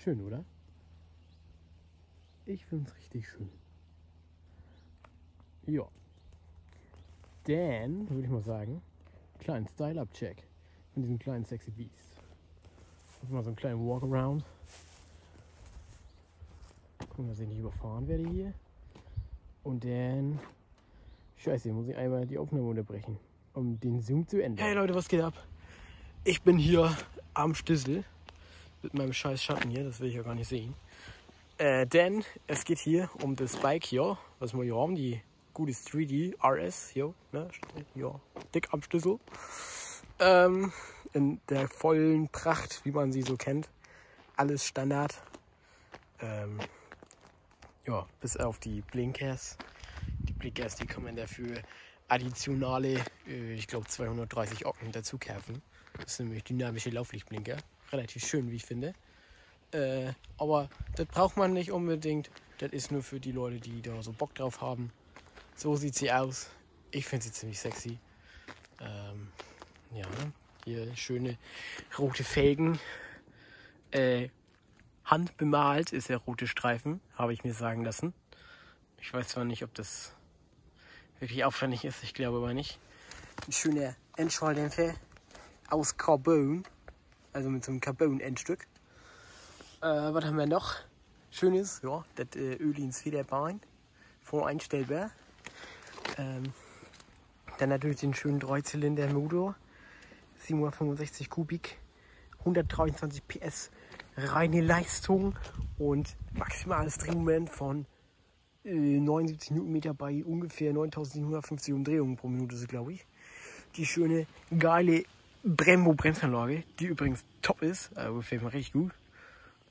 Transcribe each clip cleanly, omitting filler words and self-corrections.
Schön, oder? Ich finde es richtig schön. Ja. Dann würde ich mal sagen, kleinen Style-Up-Check von diesem kleinen Sexy Beast. Mal so einen kleinen Walk-Around. Gucken, dass ich nicht überfahren werde hier. Und dann... Scheiße, muss ich einmal die Aufnahme unterbrechen, um den Zoom zu ändern. Hey Leute, was geht ab? Ich bin hier am Stissel mit meinem scheiß Schatten hier, das will ich ja gar nicht sehen. Denn es geht hier um das Bike hier, was wir hier haben, die gute 3D RS hier, ne? Ja, dick am Stissel. In der vollen Pracht, wie man sie so kennt. Alles Standard. Ja, bis auf die Blinkers. Die Blinkers, die kann man dafür additionale, ich glaube 230 Ocken dazu kaufen. Das sind nämlich dynamische Lauflichtblinker. Relativ schön, wie ich finde. Aber das braucht man nicht unbedingt. Das ist nur für die Leute, die da so Bock drauf haben. So sieht sie aus. Ich finde sie ziemlich sexy. Ja, hier schöne rote Felgen. Handbemalt ist der rote Streifen, habe ich mir sagen lassen. Ich weiß zwar nicht, ob das wirklich aufwendig ist, ich glaube aber nicht. Ein schöner Endschalldämpfer aus Carbon, also mit so einem Carbon-Endstück. Was haben wir noch? Schönes, ja, das Öhlins Federbein, voreinstellbar. Dann natürlich den schönen 3-Zylinder-Motor, 765 Kubik, 123 PS, reine Leistung und maximales Drehmoment von 79 Newtonmeter bei ungefähr 9750 Umdrehungen pro Minute, ist, glaube ich. Die schöne, geile Brembo-Bremsanlage, die übrigens top ist, also gefällt mir richtig gut.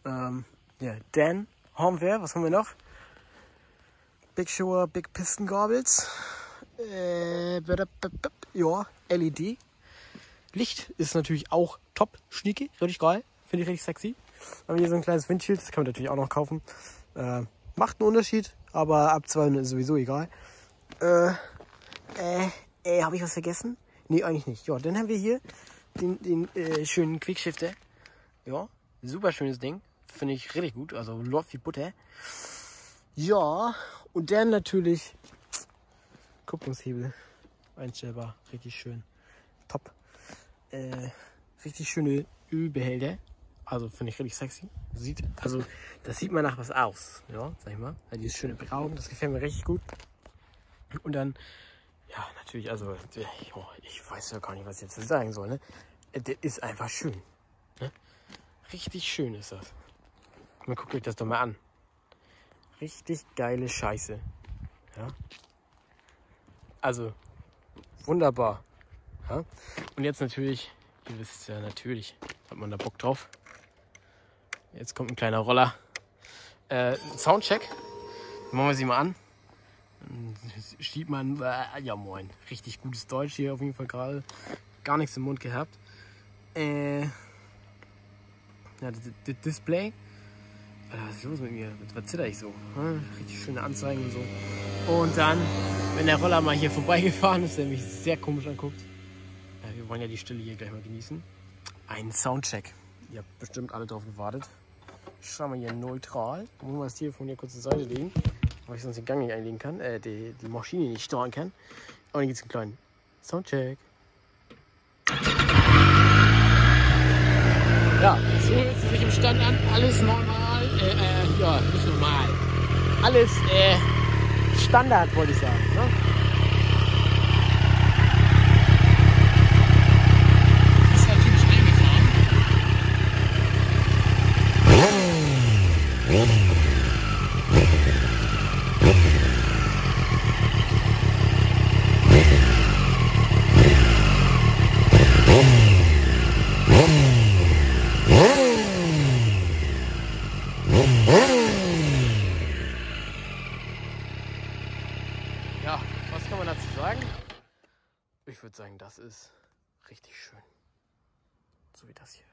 Ja, dann haben wir, was haben wir noch? Big Shower, Big Piston Gabels. Ja, LED. Licht ist natürlich auch top, schnieke, richtig geil, finde ich richtig sexy. Haben wir hier so ein kleines Windschild, das kann man natürlich auch noch kaufen. Macht einen Unterschied, aber ab 200 ist sowieso egal. Habe ich was vergessen? Nee, eigentlich nicht. Ja, dann haben wir hier den schönen Quickshifter. Ja, super schönes Ding. Finde ich richtig gut, also läuft wie Butter. Ja, und dann natürlich Kupplungshebel. Einstellbar, richtig schön. Top. Richtig schöne Ölbehälter. Also finde ich richtig sexy. Das sieht man nach was aus. Ja, sag ich mal. Also dieses schöne Braun, das gefällt mir richtig gut. Und dann, ja, natürlich, also, ich weiß ja gar nicht, was ich jetzt sagen soll, ne? Das ist einfach schön. Ne? Richtig schön ist das. Mal guckt euch das doch mal an. Richtig geile Scheiße. Ja. Also, wunderbar. Ja. Und jetzt natürlich, ihr wisst ja, natürlich hat man da Bock drauf. Jetzt kommt ein kleiner Roller. Soundcheck. Machen wir sie mal an. Dann schiebt man, ja moin, richtig gutes Deutsch hier auf jeden Fall gerade. Gar nichts im Mund gehabt. Ja, das Display. Was ist los mit mir? Was zitter ich so? Richtig schöne Anzeigen und so. Und dann, wenn der Roller mal hier vorbeigefahren ist, der mich sehr komisch anguckt. Ja, wir wollen ja die Stille hier gleich mal genießen. Ein Soundcheck. Ihr habt bestimmt alle drauf gewartet. Schauen wir hier neutral. Muss man das Telefon hier kurz zur Seite legen, weil ich sonst den Gang nicht einlegen kann, die Maschine nicht steuern kann. Und dann gibt es einen kleinen Soundcheck. Ja, so hört es sich im Stand an. Alles normal. Ja, nicht normal. Alles Standard, wollte ich sagen. Ne? Ja, was kann man dazu sagen? Ich würde sagen, das ist richtig schön. So wie das hier.